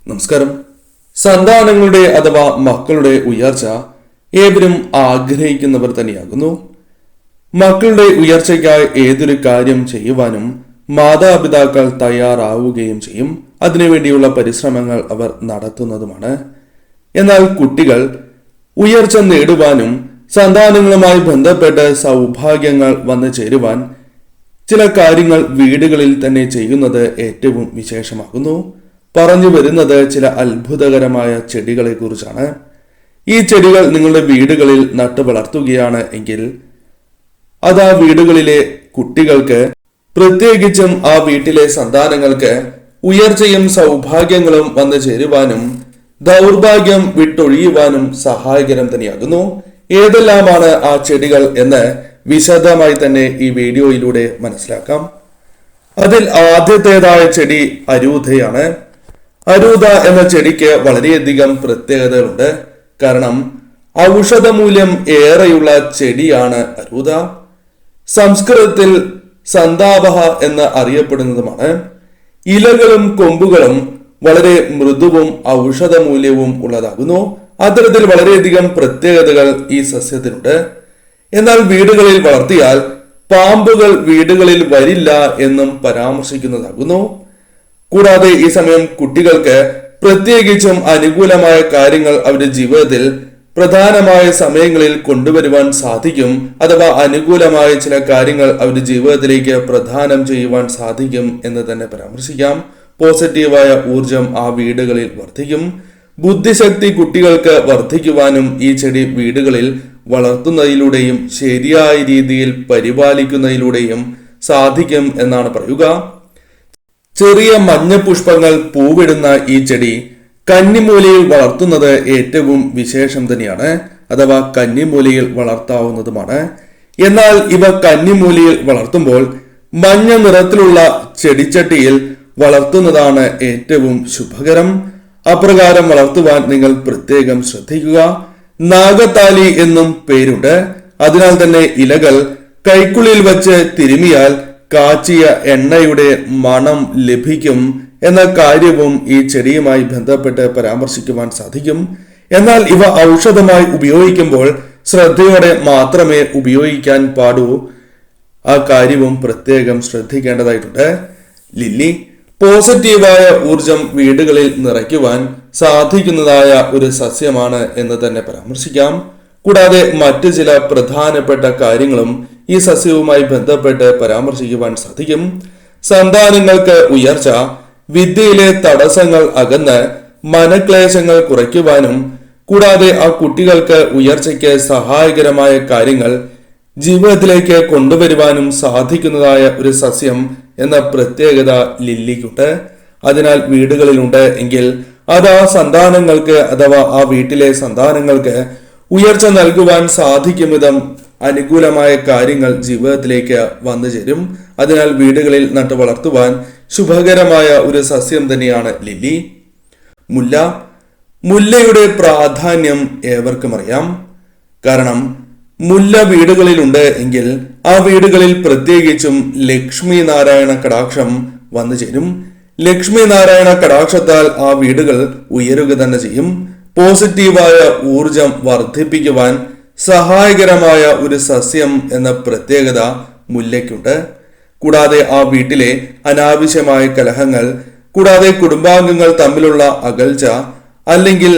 നമസ്കാരം. സന്താനങ്ങളുടെ അഥവാ മക്കളുടെ ഉയർച്ച ഏവരും ആഗ്രഹിക്കുന്നവർ തന്നെയാകുന്നു. മക്കളുടെ ഉയർച്ചയ്ക്കായി ഏതൊരു കാര്യം ചെയ്യുവാനും മാതാപിതാക്കൾ തയ്യാറാവുകയും ചെയ്യും. അതിനുവേണ്ടിയുള്ള പരിശ്രമങ്ങൾ അവർ നടത്തുന്നതുമാണ്. എന്നാൽ കുട്ടികൾ ഉയർച്ച നേടുവാനും സന്താനങ്ങളുമായി ബന്ധപ്പെട്ട് സൗഭാഗ്യങ്ങൾ വന്നു ചേരുവാൻ ചില കാര്യങ്ങൾ വീടുകളിൽ തന്നെ ചെയ്യുന്നത് ഏറ്റവും വിശേഷമാകുന്നു. പറഞ്ഞു വരുന്നത് ചില അത്ഭുതകരമായ ചെടികളെ കുറിച്ചാണ്. ഈ ചെടികൾ നിങ്ങളുടെ വീടുകളിൽ നട്ടു വളർത്തുകയാണ് എങ്കിൽ അത് ആ വീടുകളിലെ കുട്ടികൾക്ക്, പ്രത്യേകിച്ചും ആ വീട്ടിലെ സന്താനങ്ങൾക്ക് ഉയർച്ചയും സൗഭാഗ്യങ്ങളും വന്നു ചേരുവാനും ദൗർഭാഗ്യം വിട്ടൊഴിയുവാനും സഹായകരം തന്നെയാകുന്നു. ഏതെല്ലാമാണ് ആ ചെടികൾ എന്ന് വിശദമായി തന്നെ ഈ വീഡിയോയിലൂടെ മനസ്സിലാക്കാം. അതിൽ ആദ്യത്തേതായ ചെടി അരൂതയാണ്. അരൂത എന്ന ചെടിക്ക് വളരെയധികം പ്രത്യേകതകളുണ്ട്. കാരണം ഔഷധമൂല്യം ഏറെയുള്ള ചെടിയാണ് അരൂത. സംസ്കൃതത്തിൽ സന്താപഹ എന്ന് അറിയപ്പെടുന്നതുമാണ്. ഇലകളും കൊമ്പുകളും വളരെ മൃദുവും ഔഷധമൂല്യവും ഉള്ളതാകുന്നു. അത്തരത്തിൽ വളരെയധികം പ്രത്യേകതകൾ ഈ സസ്യത്തിനുണ്ട്. എന്നാൽ വീടുകളിൽ വളർത്തിയാൽ പാമ്പുകൾ വീടുകളിൽ വരില്ല എന്നും പരാമർശിക്കുന്നതാകുന്നു. കൂടാതെ ഈ സമയം കുട്ടികൾക്ക് പ്രത്യേകിച്ചും അനുകൂലമായ കാര്യങ്ങൾ അവരുടെ ജീവിതത്തിൽ പ്രധാനമായ സമയങ്ങളിൽ കൊണ്ടുവരുവാൻ സാധിക്കും. അഥവാ അനുകൂലമായ ചില കാര്യങ്ങൾ അവരുടെ ജീവിതത്തിലേക്ക് പ്രദാനം ചെയ്യുവാൻ സാധിക്കും എന്ന് തന്നെ പരാമർശിക്കാം. പോസിറ്റീവായ ഊർജം ആ വീടുകളിൽ വർദ്ധിക്കും. ബുദ്ധിശക്തി കുട്ടികൾക്ക് വർദ്ധിക്കുവാനും ഈ ചെടി വീടുകളിൽ വളർത്തുന്നതിലൂടെയും ശരിയായ രീതിയിൽ പരിപാലിക്കുന്നതിലൂടെയും സാധിക്കും എന്നാണ് പറയുക. ചെറിയ മഞ്ഞ പുഷ്പങ്ങൾ പൂവിടുന്ന ഈ ചെടി കന്നിമൂലയിൽ വളർത്തുന്നത് ഏറ്റവും വിശേഷം തന്നെയാണ്. അഥവാ കന്നിമൂലയിൽ വളർത്താവുന്നതുമാണ്. എന്നാൽ ഇവ കന്നിമൂലയിൽ വളർത്തുമ്പോൾ മഞ്ഞ നിറത്തിലുള്ള ചെടിച്ചട്ടിയിൽ വളർത്തുന്നതാണ് ഏറ്റവും ശുഭകരം. അപ്രകാരം വളർത്തുവാൻ നിങ്ങൾ പ്രത്യേകം ശ്രദ്ധിക്കുക. നാഗത്താലി എന്നും പേരുണ്ട്. അതിനാൽ തന്നെ ഇലകൾ കൈക്കുള്ളിൽ വച്ച് തിരുമിയാൽ കാച്ചിയ എണ്ണയുടെ മണം ലഭിക്കും എന്ന കാര്യവും ഈ ചെടിയുമായി ബന്ധപ്പെട്ട് പരാമർശിക്കുവാൻ സാധിക്കും. എന്നാൽ ഇവ ഔഷധമായി ഉപയോഗിക്കുമ്പോൾ ശ്രദ്ധയോടെ മാത്രമേ ഉപയോഗിക്കാൻ പാടൂ. ആ കാര്യവും പ്രത്യേകം ശ്രദ്ധിക്കേണ്ടതായിട്ടുണ്ട്. ലില്ലി പോസിറ്റീവായ ഊർജം വീടുകളിൽ നിറയ്ക്കുവാൻ സാധിക്കുന്നതായ ഒരു സസ്യമാണ് എന്ന് തന്നെ പരാമർശിക്കാം. കൂടാതെ മറ്റു ചില പ്രധാനപ്പെട്ട കാര്യങ്ങളും ഈ സസ്യവുമായി ബന്ധപ്പെട്ട് പരാമർശിക്കുവാൻ സാധിക്കും. സന്താനങ്ങൾക്ക് ഉയർച്ച, വിദ്യയിലെ തടസ്സങ്ങൾ അകന്ന് മനക്ലേശങ്ങൾ കുറയ്ക്കുവാനും കൂടാതെ ആ കുട്ടികൾക്ക് ഉയർച്ചയ്ക്ക് സഹായകരമായ കാര്യങ്ങൾ ജീവിതത്തിലേക്ക് കൊണ്ടുവരുവാനും സാധിക്കുന്നതായ ഒരു സസ്യം എന്ന പ്രത്യേകത ലില്ലിക്കുണ്ട്. അതിനാൽ വീടുകളിലുണ്ട് എങ്കിൽ അത് ആ സന്താനങ്ങൾക്ക് അഥവാ ആ വീട്ടിലെ സന്താനങ്ങൾക്ക് ഉയർച്ച നൽകുവാൻ സാധിക്കും വിധം അനുകൂലമായ കാര്യങ്ങൾ ജീവിതത്തിലേക്ക് വന്നു ചേരും. അതിനാൽ വീടുകളിൽ നട്ടു വളർത്തുവാൻ ശുഭകരമായ ഒരു സസ്യം തന്നെയാണ് ലില്ലി. മുല്ല. മുല്ലയുടെ പ്രാധാന്യം ഏവർക്കും അറിയാം. കാരണം മുല്ല വീടുകളിലുണ്ട് എങ്കിൽ ആ വീടുകളിൽ പ്രത്യേകിച്ചും ലക്ഷ്മി നാരായണ കടാക്ഷം വന്നു ചേരും. ലക്ഷ്മി നാരായണ കടാക്ഷത്താൽ ആ വീടുകൾ ഉയരുക തന്നെ ചെയ്യും. പോസിറ്റീവായ ഊർജം വർദ്ധിപ്പിക്കുവാൻ സഹായകരമായ ഒരു സസ്യം എന്ന പ്രത്യേകത മുല്ലയ്ക്കുണ്ട്. കൂടാതെ ആ വീട്ടിലെ അനാവശ്യമായ കലഹങ്ങൾ, കൂടാതെ കുടുംബാംഗങ്ങൾ തമ്മിലുള്ള അകൽച്ച അല്ലെങ്കിൽ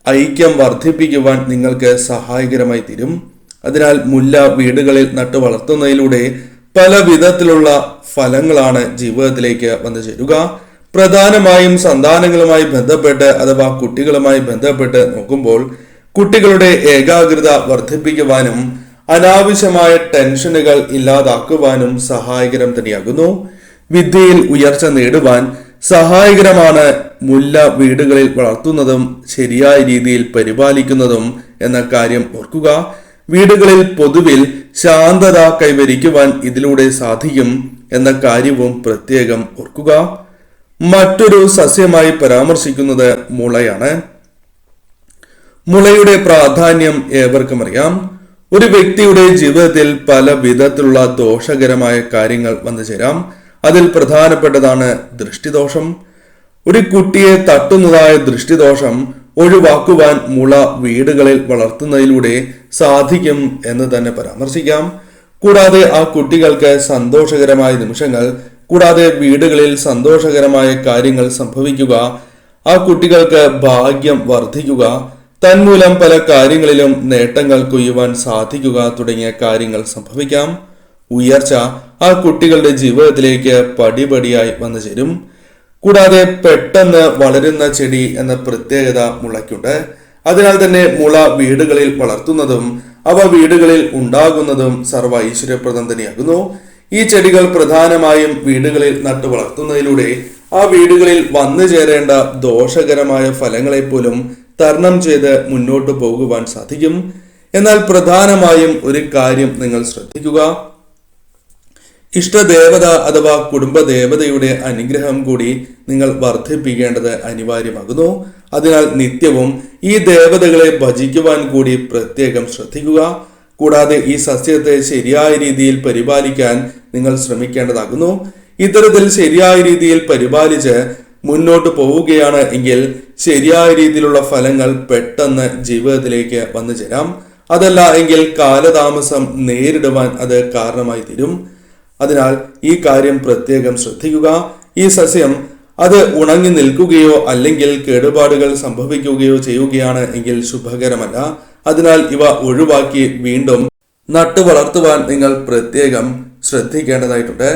ഐക്യം വർദ്ധിപ്പിക്കുവാൻ നിങ്ങൾക്ക് സഹായകരമായി തീരും. അതിനാൽ മുല്ല വീടുകളിൽ നട്ടു വളർത്തുന്നതിലൂടെ പല വിധത്തിലുള്ള ഫലങ്ങളാണ് ജീവിതത്തിലേക്ക് വന്നു ചേരുക. പ്രധാനമായും സന്താനങ്ങളുമായി ബന്ധപ്പെട്ട് അഥവാ കുട്ടികളുമായി ബന്ധപ്പെട്ട് നോക്കുമ്പോൾ കുട്ടികളുടെ ഏകാഗ്രത വർദ്ധിപ്പിക്കുവാനും അനാവശ്യമായ ടെൻഷനുകൾ ഇല്ലാതാക്കുവാനും സഹായകരം തന്നെയാകുന്നു. വിദ്യയിൽ ഉയർച്ച നേടുവാൻ സഹായകരമാണ് മുല്ല വീടുകളിൽ വളർത്തുന്നതും ശരിയായ രീതിയിൽ പരിപാലിക്കുന്നതും എന്ന കാര്യം ഓർക്കുക. വീടുകളിൽ പൊതുവിൽ ശാന്തത കൈവരിക്കുവാൻ ഇതിലൂടെ സാധിക്കും എന്ന കാര്യവും പ്രത്യേകം ഓർക്കുക. മറ്റൊരു സസ്യമായി പരാമർശിക്കുന്നത് മുളയാണ്. മുളയുടെ പ്രാധാന്യം ഏവർക്കും അറിയാം. ഒരു വ്യക്തിയുടെ ജീവിതത്തിൽ പല വിധത്തിലുള്ള ദോഷകരമായ കാര്യങ്ങൾ വന്നു ചേരാം. അതിൽ പ്രധാനപ്പെട്ടതാണ് ദൃഷ്ടിദോഷം. ഒരു കുട്ടിയെ തട്ടുന്നതായ ദൃഷ്ടിദോഷം ഒഴിവാക്കുവാൻ മുള വീടുകളിൽ വളർത്തുന്നതിലൂടെ സാധിക്കും എന്ന് തന്നെ പരാമർശിക്കാം. കൂടാതെ ആ കുട്ടികൾക്ക് സന്തോഷകരമായ നിമിഷങ്ങൾ, കൂടാതെ വീടുകളിൽ സന്തോഷകരമായ കാര്യങ്ങൾ സംഭവിക്കുക, ആ കുട്ടികൾക്ക് ഭാഗ്യം വർദ്ധിക്കുക, തന്മൂലം പല കാര്യങ്ങളിലും നേട്ടങ്ങൾ കൊയ്യുവാൻ സാധിക്കുക തുടങ്ങിയ കാര്യങ്ങൾ സംഭവിക്കാം. ഉയർച്ച ആ കുട്ടികളുടെ ജീവിതത്തിലേക്ക് പടിപടിയായി വന്നു ചേരും. കൂടാതെ പെട്ടെന്ന് വളരുന്ന ചെടി എന്ന പ്രത്യേകത മുളയ്ക്കുണ്ട്. അതിനാൽ തന്നെ മുള വീടുകളിൽ വളർത്തുന്നതും അവ വീടുകളിൽ ഉണ്ടാകുന്നതും സർവ്വ ഐശ്വര്യപ്രദം തന്നെയാകുന്നു. ഈ ചെടികൾ പ്രധാനമായും വീടുകളിൽ നട്ടു വളർത്തുന്നതിലൂടെ ആ വീടുകളിൽ വന്നു ചേരേണ്ട ദോഷകരമായ ഫലങ്ങളെ പോലും തരണം ചെയ്ത് മുന്നോട്ട് പോകുവാൻ സാധിക്കും. എന്നാൽ പ്രധാനമായും ഒരു കാര്യം നിങ്ങൾ ശ്രദ്ധിക്കുക, ഇഷ്ടദേവത അഥവാ കുടുംബദേവതയുടെ അനുഗ്രഹം കൂടി നിങ്ങൾ വർദ്ധിപ്പിക്കേണ്ടത് അനിവാര്യമാകുന്നു. അതിനാൽ നിത്യവും ഈ ദേവതകളെ ഭജിക്കുവാൻ കൂടി പ്രത്യേകം ശ്രദ്ധിക്കുക. കൂടാതെ ഈ സസ്യത്തെ ശരിയായ രീതിയിൽ പരിപാലിക്കാൻ നിങ്ങൾ ശ്രമിക്കേണ്ടതാകുന്നു. ഇത്തരത്തിൽ ശരിയായ രീതിയിൽ പരിപാലിച്ച് മുന്നോട്ട് പോവുകയാണ് എങ്കിൽ ശരിയായ രീതിയിലുള്ള ഫലങ്ങൾ പെട്ടെന്ന് ജീവിതത്തിലേക്ക് വന്നു ചേരാം. അതല്ല എങ്കിൽ കാലതാമസം നേരിടുവാൻ അത് കാരണമായി തീരും. അതിനാൽ ഈ കാര്യം പ്രത്യേകം ശ്രദ്ധിക്കുക. ഈ സസ്യം അത് ഉണങ്ങി നിൽക്കുകയോ അല്ലെങ്കിൽ കേടുപാടുകൾ സംഭവിക്കുകയോ ചെയ്യുകയാണ് എങ്കിൽ ശുഭകരമല്ല. അതിനാൽ ഇവ ഒഴിവാക്കി വീണ്ടും നട്ടു വളർത്തുവാൻ നിങ്ങൾ പ്രത്യേകം ശ്രദ്ധിക്കേണ്ടതായിട്ടുണ്ട്.